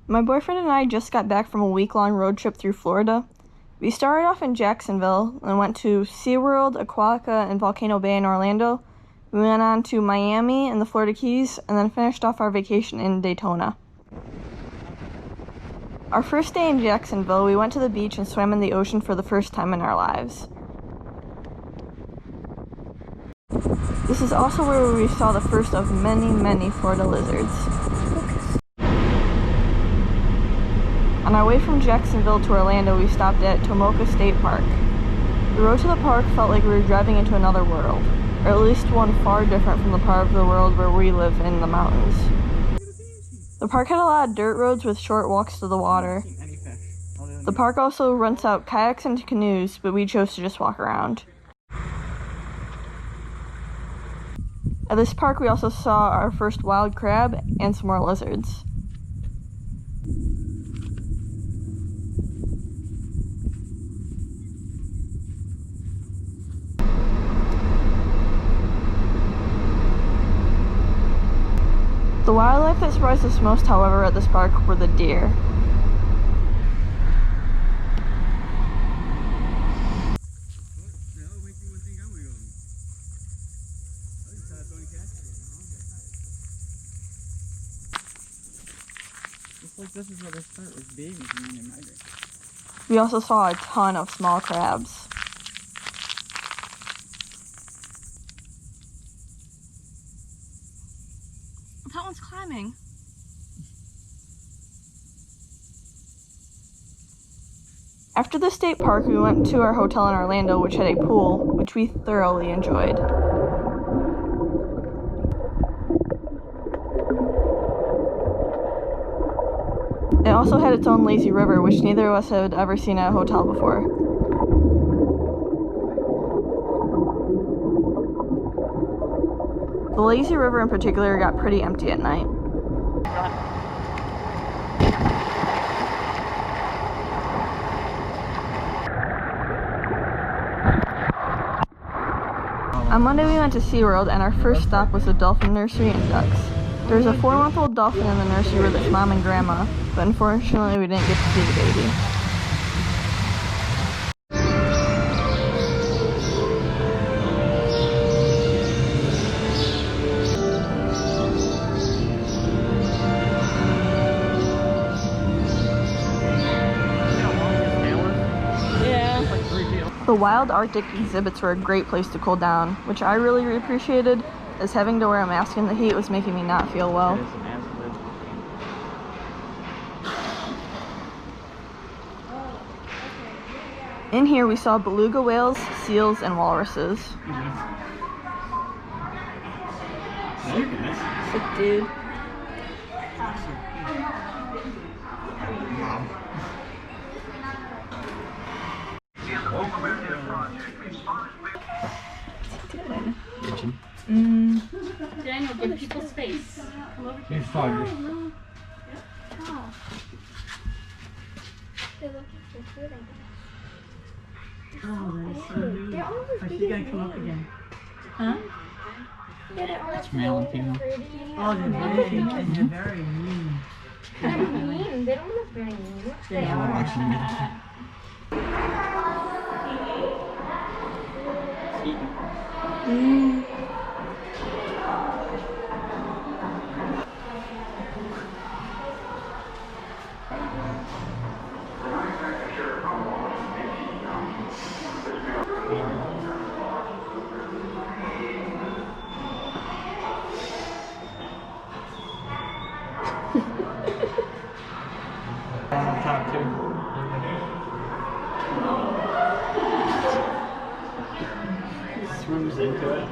My boyfriend and I just got back from a week-long road trip through Florida. We started off in Jacksonville and went to SeaWorld, Aquatica, and Volcano Bay in Orlando. We went on to Miami and the Florida Keys, and then finished off our vacation in Daytona. Our first day in Jacksonville, we went to the beach and swam in the ocean for the first time in our lives. This is also where we saw the first of many Florida lizards. On our way from Jacksonville to Orlando, we stopped at Tomoka State Park. The road to the park felt like we were driving into another world, or at least one far different from the part of the world where we live in the mountains. The park had a lot of dirt roads with short walks to the water. The park also rents out kayaks and canoes, but we chose to just walk around. At this park, we also saw our first wild crab and some more lizards. The wildlife that surprised us most, however, at this park were the deer. Looks like this is where they start with babies and then they migrate. We also saw a ton of small crabs. That one's climbing. After the state park, we went to our hotel in Orlando, which had a pool, which we thoroughly enjoyed. It also had its own lazy river, which neither of us had ever seen at a hotel before. The lazy river in particular got pretty empty at night. On Monday we went to SeaWorld, and our first stop was the dolphin nursery and ducks. There was a 4-month-old dolphin in the nursery with its mom and grandma, but unfortunately we didn't get to see the baby. The wild Arctic exhibits were a great place to cool down, which I really appreciated, as having to wear a mask in the heat was making me not feel well. In here we saw beluga whales, seals, and walruses. Sick dude. Daniel, give people space. Come over here. He's foggy. Oh, that is so neat. Are you gonna come up again? Huh? It's male and female. Oh, they're big and they're very mean. They're mean. They don't look very mean. They are. On top too. He swims into it.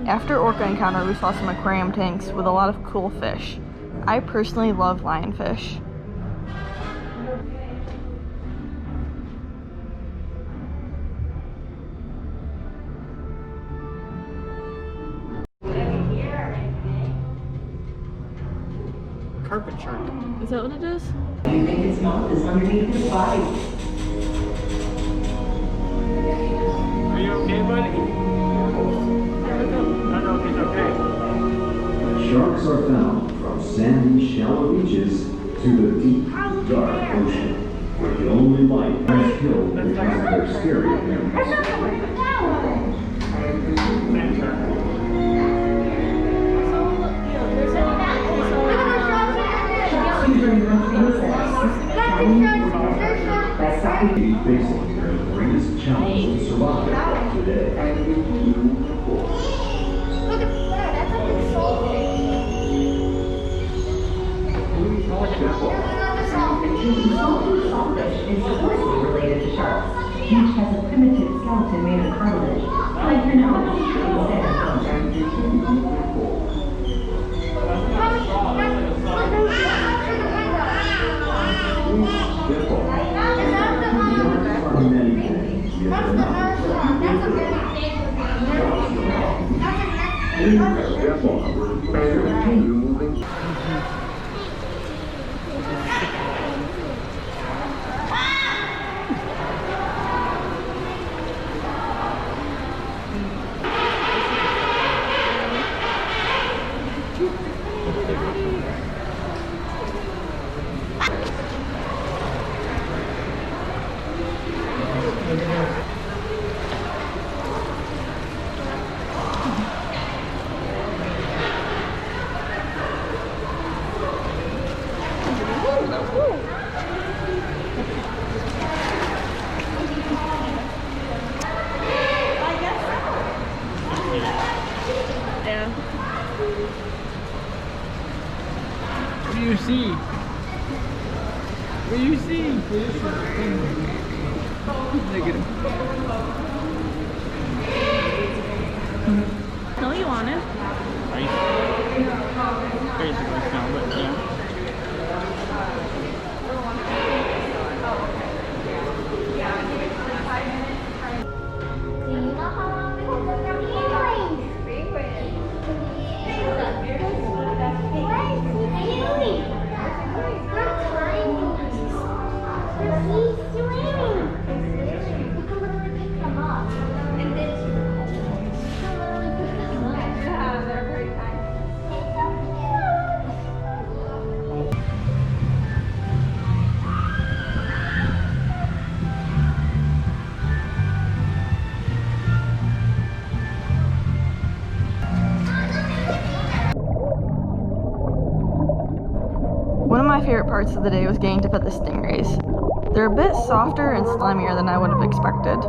After Orca Encounter, we saw some aquarium tanks with a lot of cool fish. I personally love lionfish. Carpet shark. Is that what it is? You think his mouth is underneath his body. Are you okay, buddy? I don't know if he's okay. Sharks are found from sandy, shallow beaches to the deep, dark ocean, where the only light has killed because of their scary appearance. Sand shark. Facing their greatest challenge to survive today. Look at that, that's like a saltfish. Another saltfish. Saltfish is closely related to sharks. Each has a primitive skeleton made of cartilage, like your nose. What do you see? What do you see? Look at him. No, you want it? Ice. Basically smell, but yeah. Do you know how long they hold their penguins? One of my favorite parts of the day was getting to pet the stingrays. They're a bit softer and slimier than I would have expected.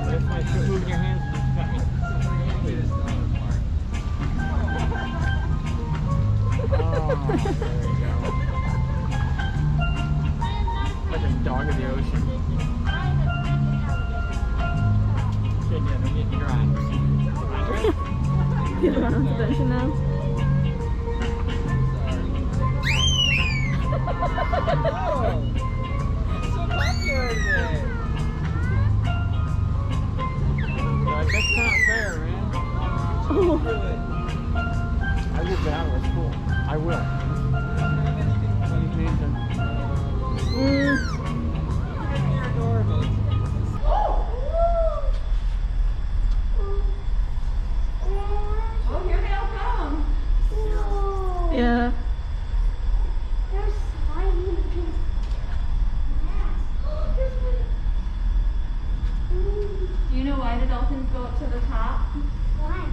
That's why you're moving your hands. There we go. Like a dog of the ocean. Good, yeah, don't get you dry. Get around attention now. Oh, it's so popular today. Like, that's not fair, man. I get that. That's cool. I will. Oh, here they all come. Yeah. They're slimy. Do you know why the dolphins go up to the top? Why?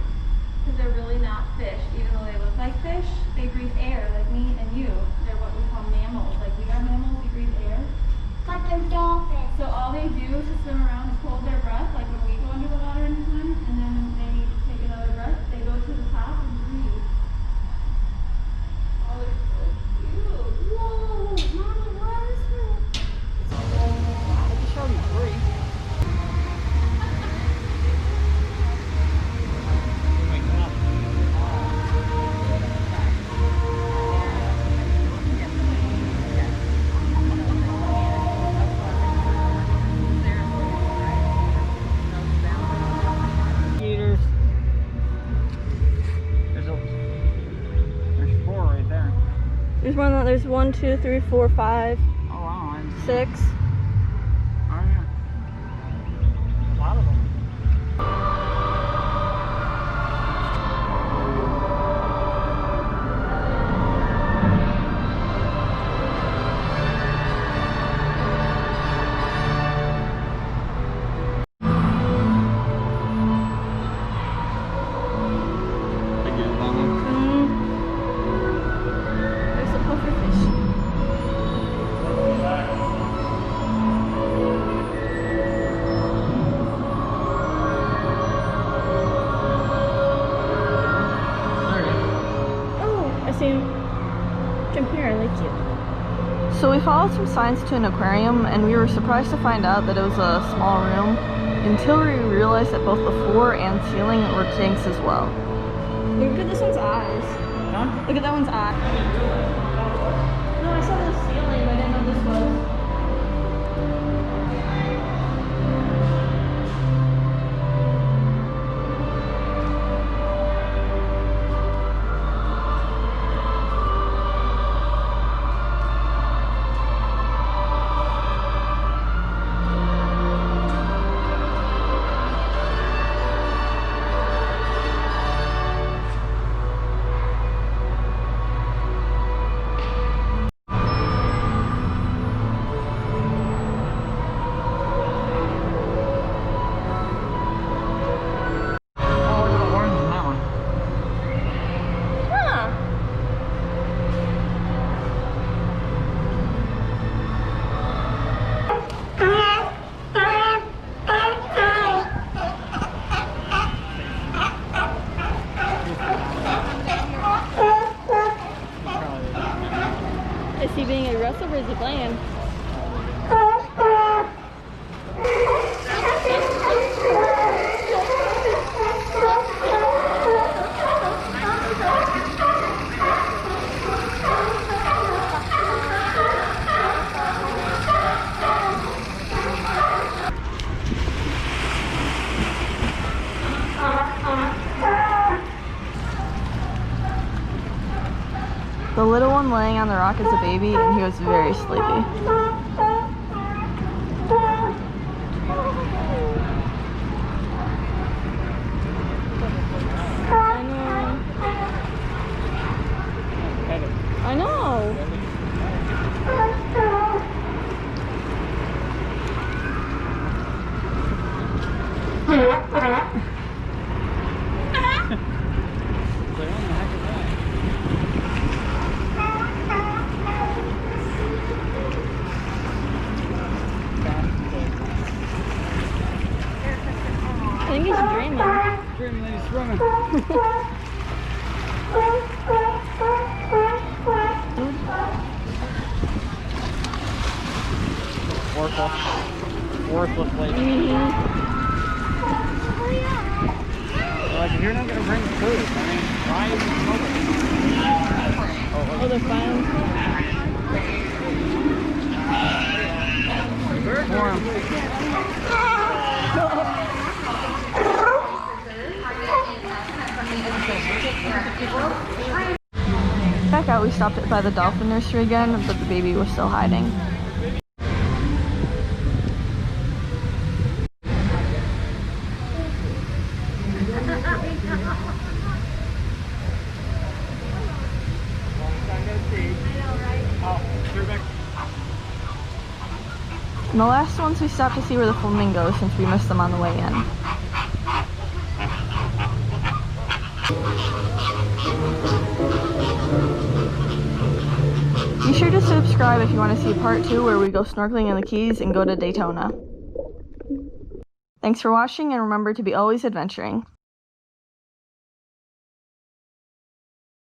Because they're really not fish. Even though they look like fish, they breathe air like me and you. They're what we call mammals. Like we are mammals, we breathe air. But they're dolphins. So all they do to swim around is hold their breath, like when we go under the water and swim, and then when they need to take another breath, they go to the top and breathe. Oh, it's so cute. Whoa, Mommy, what is it? I can show you three. Wait, come on. Gators. There's four right there. There's 1, 2, 3, 4, 5, Oh wow, 6. oh yeah. A lot of them. There's a pufferfish. Oh, I see him. Come here, I like you. So we followed some signs to an aquarium, and we were surprised to find out that it was a small room until we realized that both the floor and ceiling were tanks as well. Look at this one's eyes. Huh? Look at that one's eye. No, I saw the ceiling, but I didn't know this was. Oh, look at the orange in that one. Huh. Is he being aggressive or is he playing? The little one laying on the rock is a baby, and he was very sleepy. I know. I think he's dreaming. Dreaming that he's swimming. Worthless lady. Like, if you're not gonna bring food, I mean, why even smoke it? Oh, they're fine. Back out, we stopped by the dolphin nursery again, but the baby was still hiding. And the last ones we stopped to see were the flamingos since we missed them on the way in. You sure to subscribe if you want to see part 2 where we go snorkeling in the Keys and go to Daytona. Thanks for watching, and remember to be always adventuring.